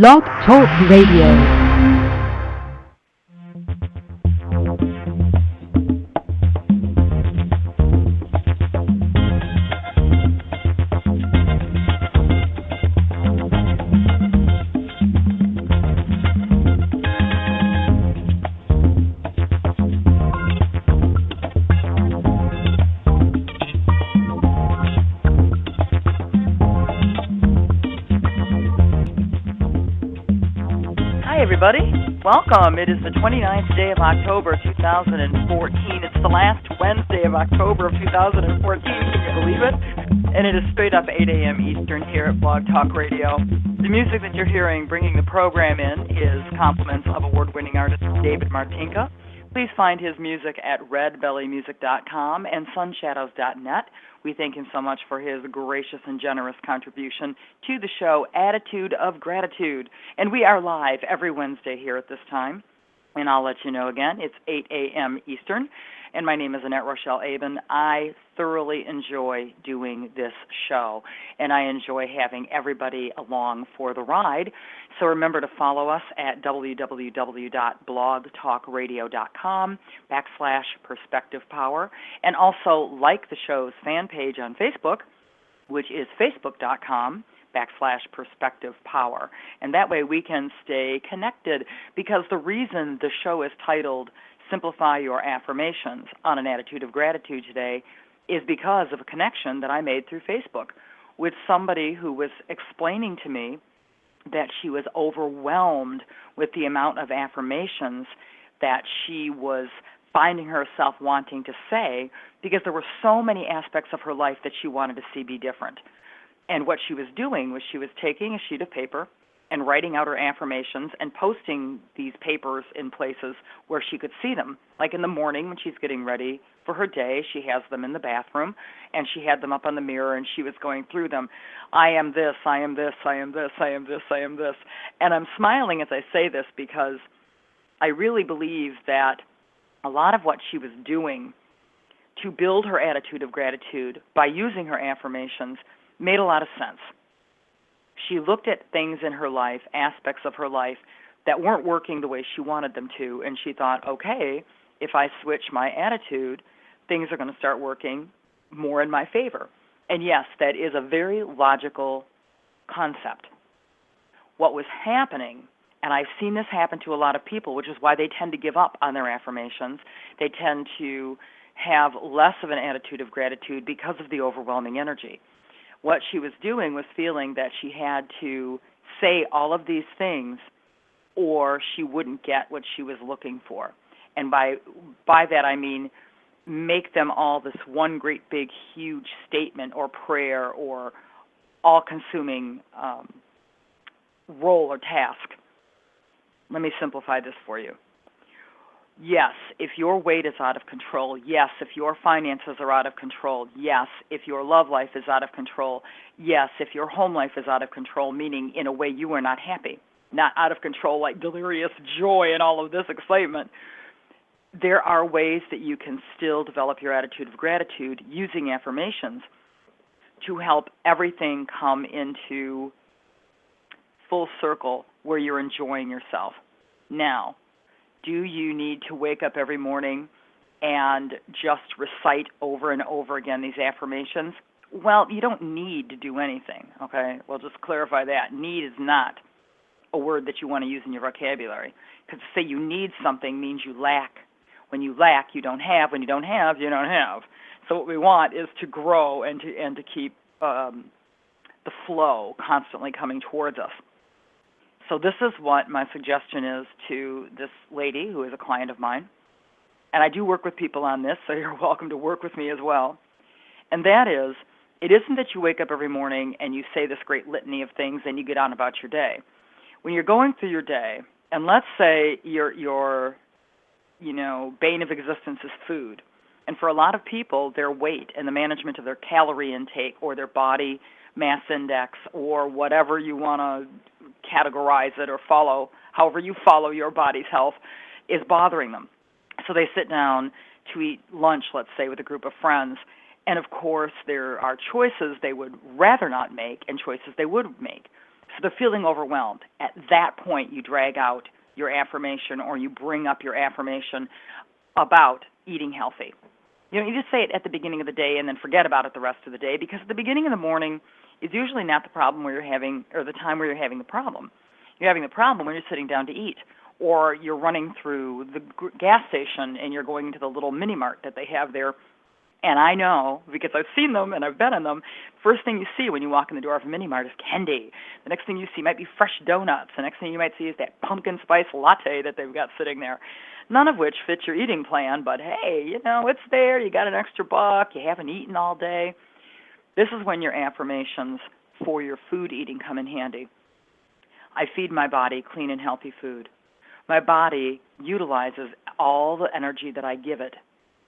Blog Talk Radio. Welcome. It is the 29th day of October 2014. It's the last Wednesday of October of 2014. Can you believe it? And it is straight up 8 a.m. Eastern here at Blog Talk Radio. The music that you're hearing bringing the program in is compliments of award-winning artist David Martinka. Please find his music at redbellymusic.com and sunshadows.net. We thank him so much for his gracious and generous contribution to the show, Attitude of Gratitude. And we are live every Wednesday here at this time. And I'll let you know again, it's 8 a.m. Eastern. And my name is Annette Rochelle Aben. I thoroughly enjoy doing this show, and I enjoy having everybody along for the ride. So remember to follow us at www.blogtalkradio.com/perspectivepower, and also like the show's fan page on Facebook, which is facebook.com/perspectivepower. And that way we can stay connected, because the reason the show is titled Simplify Your Affirmations on an Attitude of Gratitude today is because of a connection that I made through Facebook with somebody who was explaining to me that she was overwhelmed with the amount of affirmations that she was finding herself wanting to say, because there were so many aspects of her life that she wanted to see be different. And what she was doing was she was taking a sheet of paper and writing out her affirmations and posting these papers in places where she could see them. Like in the morning when she's getting ready for her day, she has them in the bathroom, and she had them up on the mirror, and she was going through them. I am this, I am this, I am this, I am this, I am this. And I'm smiling as I say this because I really believe that a lot of what she was doing to build her attitude of gratitude by using her affirmations made a lot of sense. She looked at things in her life, aspects of her life, that weren't working the way she wanted them to, and she thought, okay, if I switch my attitude, things are going to start working more in my favor. And yes, that is a very logical concept. What was happening, and I've seen this happen to a lot of people, which is why they tend to give up on their affirmations. They tend to have less of an attitude of gratitude because of the overwhelming energy. What she was doing was feeling that she had to say all of these things or she wouldn't get what she was looking for. And by that I mean make them all this one great big huge statement or prayer or all-consuming role or task. Let me simplify this for you. Yes, if your weight is out of control. Yes, if your finances are out of control. Yes, if your love life is out of control. Yes, if your home life is out of control, meaning in a way you are not happy, not out of control like delirious joy and all of this excitement. There are ways that you can still develop your attitude of gratitude using affirmations to help everything come into full circle where you're enjoying yourself. Now, do you need to wake up every morning and just recite over and over again these affirmations? Well, you don't need to do anything, okay? We'll just clarify that. Need is not a word that you want to use in your vocabulary, because to say you need something means you lack. When you lack, you don't have. When you don't have, you don't have. So what we want is to grow and to keep the flow constantly coming towards us. So this is what my suggestion is to this lady who is a client of mine. And I do work with people on this, so you're welcome to work with me as well. And that is, it isn't that you wake up every morning and you say this great litany of things and you get on about your day. When you're going through your day, and let's say your bane of existence is food. And for a lot of people, their weight and the management of their calorie intake or their body mass index or whatever you want to categorize it or follow, however you follow your body's health, is bothering them. So they sit down to eat lunch, let's say, with a group of friends, and of course there are choices they would rather not make and choices they would make. So they're feeling overwhelmed. At that point, you drag out your affirmation or you bring up your affirmation about eating healthy. You just say it at the beginning of the day and then forget about it the rest of the day, because at the beginning of the morning is usually not the problem where you're having, or the time where you're having the problem. You're having the problem when you're sitting down to eat, or you're running through the gas station and you're going to the little mini mart that they have there. And I know, because I've seen them and I've been in them, first thing you see when you walk in the door of a mini mart is candy. The next thing you see might be fresh donuts. The next thing you might see is that pumpkin spice latte that they've got sitting there, none of which fits your eating plan, but hey, it's there. You got an extra buck. You haven't eaten all day. This is when your affirmations for your food eating come in handy. I feed my body clean and healthy food. My body utilizes all the energy that I give it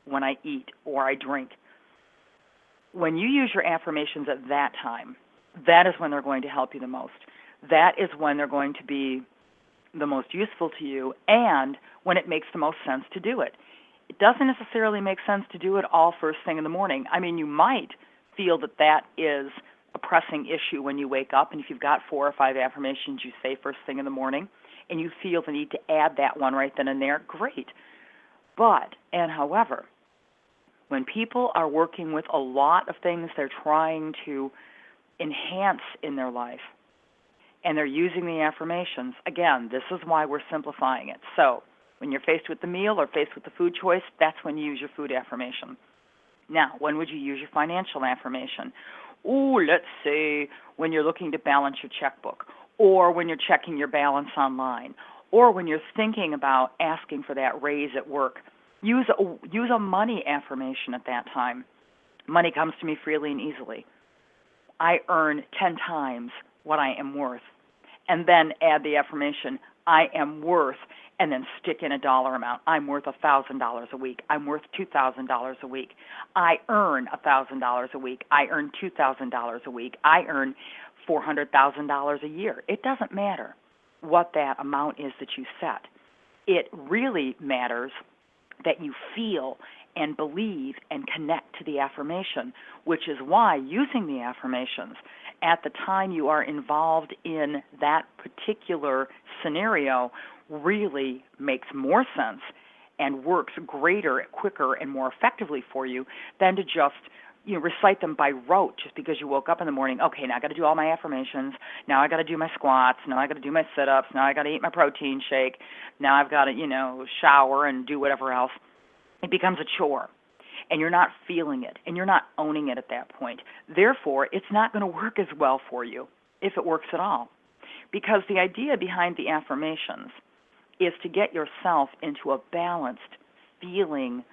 when I eat or I drink. When you use your affirmations at that time, that is when they're going to help you the most. That is when they're going to be the most useful to you, and when it makes the most sense to do it. It doesn't necessarily make sense to do it all first thing in the morning. I mean, you might feel that that is a pressing issue when you wake up, and if you've got 4 or 5 affirmations you say first thing in the morning, and you feel the need to add that one right then and there, great. However, when people are working with a lot of things they're trying to enhance in their life, and they're using the affirmations, again, this is why we're simplifying it. So when you're faced with the meal or faced with the food choice, that's when you use your food affirmation. Now, when would you use your financial affirmation? Let's say when you're looking to balance your checkbook, or when you're checking your balance online, or when you're thinking about asking for that raise at work. Use a money affirmation at that time. Money comes to me freely and easily. I earn 10 times what I am worth. And then add the affirmation, I am worth, and then stick in a dollar amount. I'm worth $1,000 a week. I'm worth $2,000 a week. I earn $1,000 a week. I earn $2,000 a week. I earn $400,000 a year. It doesn't matter what that amount is that you set. It really matters that you feel and believe and connect to the affirmation, which is why using the affirmations at the time you are involved in that particular scenario really makes more sense and works greater, quicker, and more effectively for you than to just recite them by rote just because you woke up in the morning. Okay, now I got to do all my affirmations. Now I got to do my squats. Now I got to do my sit-ups. Now I got to eat my protein shake. Now I've got to, shower and do whatever else. It becomes a chore, and you're not feeling it, and you're not owning it at that point. Therefore, it's not going to work as well for you, if it works at all, because the idea behind the affirmations is to get yourself into a balanced feeling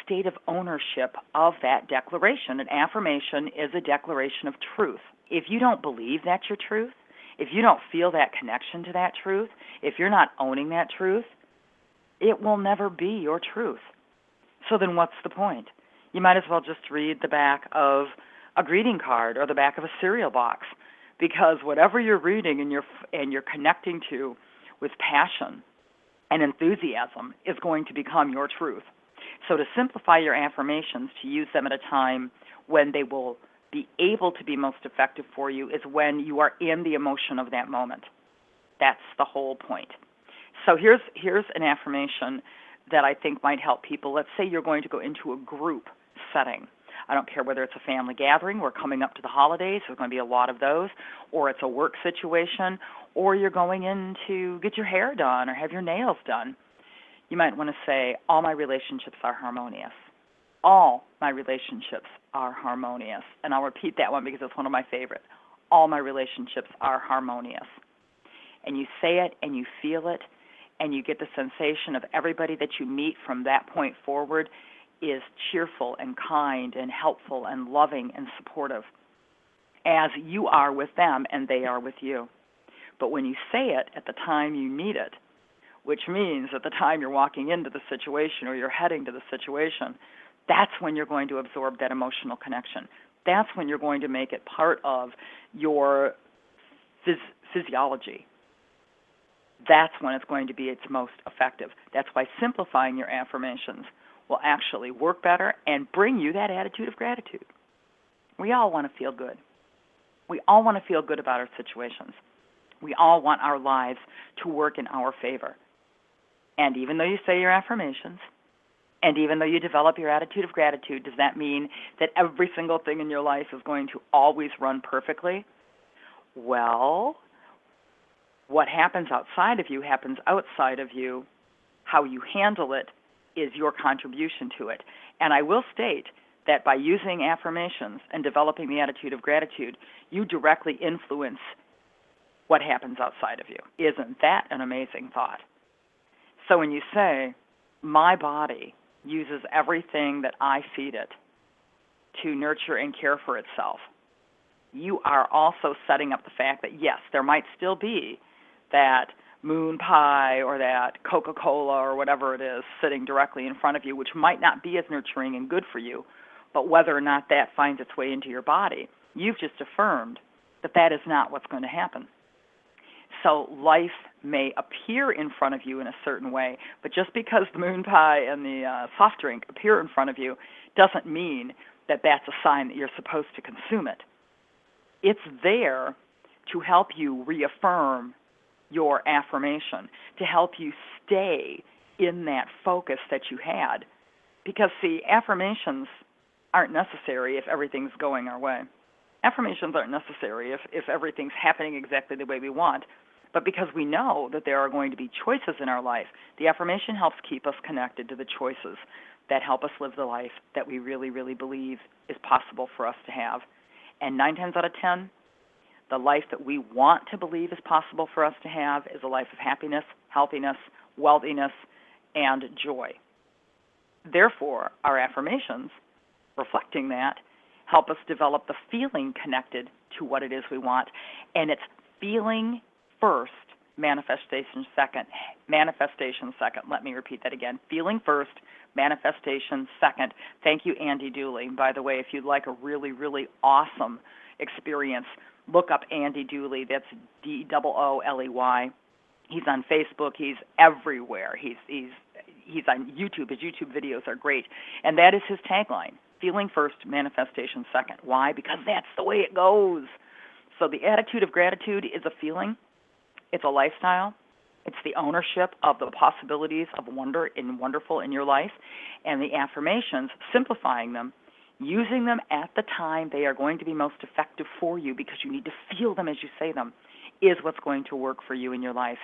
state of ownership of that declaration. An affirmation is a declaration of truth. If you don't believe that's your truth, if you don't feel that connection to that truth, if you're not owning that truth, it will never be your truth. So then what's the point? You might as well just read the back of a greeting card or the back of a cereal box, because whatever you're reading and you're connecting to with passion and enthusiasm is going to become your truth. So to simplify your affirmations, to use them at a time when they will be able to be most effective for you, is when you are in the emotion of that moment. That's the whole point. So here's an affirmation that I think might help people. Let's say you're going to go into a group setting. I don't care whether it's a family gathering. We're coming up to the holidays. There's going to be a lot of those. Or it's a work situation. Or you're going in to get your hair done or have your nails done. You might want to say, all my relationships are harmonious. All my relationships are harmonious. And I'll repeat that one because it's one of my favorites. All my relationships are harmonious. And you say it and you feel it, and you get the sensation of everybody that you meet from that point forward is cheerful and kind and helpful and loving and supportive, as you are with them and they are with you. But when you say it at the time you need it, which means at the time you're walking into the situation or you're heading to the situation, that's when you're going to absorb that emotional connection. That's when you're going to make it part of your physiology. That's when it's going to be its most effective. That's why simplifying your affirmations will actually work better and bring you that attitude of gratitude. We all want to feel good. We all want to feel good about our situations. We all want our lives to work in our favor. And even though you say your affirmations, and even though you develop your attitude of gratitude, does that mean that every single thing in your life is going to always run perfectly? Well, what happens outside of you happens outside of you. How you handle it is your contribution to it. And I will state that by using affirmations and developing the attitude of gratitude, you directly influence what happens outside of you. Isn't that an amazing thought? So when you say, my body uses everything that I feed it to nurture and care for itself, you are also setting up the fact that, yes, there might still be that moon pie or that Coca-Cola or whatever it is sitting directly in front of you, which might not be as nurturing and good for you, but whether or not that finds its way into your body, you've just affirmed that that is not what's going to happen. So life may appear in front of you in a certain way, but just because the moon pie and the soft drink appear in front of you doesn't mean that that's a sign that you're supposed to consume it. It's there to help you reaffirm your affirmation, to help you stay in that focus that you had. Because, see, affirmations aren't necessary if everything's going our way. Affirmations aren't necessary if everything's happening exactly the way we want. But because we know that there are going to be choices in our life, the affirmation helps keep us connected to the choices that help us live the life that we really, really believe is possible for us to have. And 9 times out of 10, the life that we want to believe is possible for us to have is a life of happiness, healthiness, wealthiness, and joy. Therefore, our affirmations, reflecting that, help us develop the feeling connected to what it is we want. And it's feeling first, manifestation second. Manifestation second. Let me repeat that again. Feeling first, manifestation second. Thank you, Andy Dooley. By the way, if you'd like a really, really awesome experience, look up Andy Dooley. That's Dooley. He's on Facebook. He's everywhere. He's on YouTube. His YouTube videos are great. And that is his tagline, feeling first, manifestation second. Why? Because that's the way it goes. So the attitude of gratitude is a feeling. It's a lifestyle. It's the ownership of the possibilities of wonder and wonderful in your life. And the affirmations, simplifying them, using them at the time they are going to be most effective for you because you need to feel them as you say them, is what's going to work for you in your life.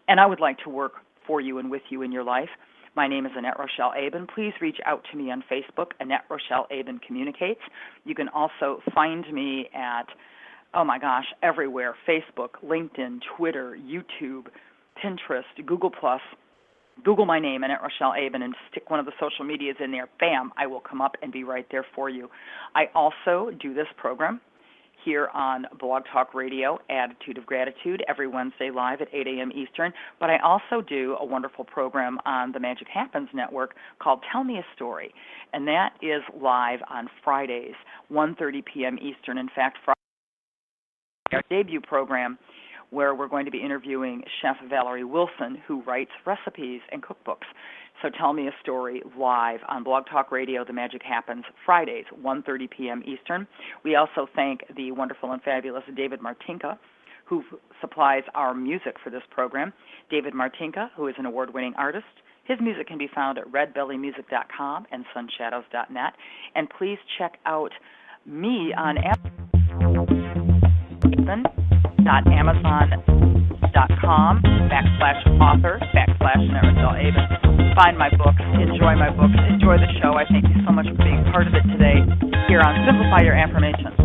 And I would like to work for you and with you in your life. My name is Annette Rochelle Aben. Please reach out to me on Facebook, Annette Rochelle Aben Communicates. You can also find me at, everywhere, Facebook, LinkedIn, Twitter, YouTube, Pinterest, Google+. Google my name, Annette Rochelle Aben, and stick one of the social medias in there. Bam, I will come up and be right there for you. I also do this program here on Blog Talk Radio, Attitude of Gratitude, every Wednesday live at 8 a.m. Eastern. But I also do a wonderful program on the Magic Happens Network called Tell Me a Story, and that is live on Fridays, 1:30 p.m. Eastern. In fact, Friday our debut program where we're going to be interviewing Chef Valerie Wilson, who writes recipes and cookbooks. So Tell Me a Story live on Blog Talk Radio, The Magic Happens, Fridays, 1:30 p.m. Eastern. We also thank the wonderful and fabulous David Martinka, who supplies our music for this program. David Martinka, who is an award-winning artist. His music can be found at redbellymusic.com and sunshadows.net. And please check out me on Amazon.com/author/Annette Rochelle Aben. Find my books, enjoy the show. I thank you so much for being part of it today here on Simplify Your Affirmations.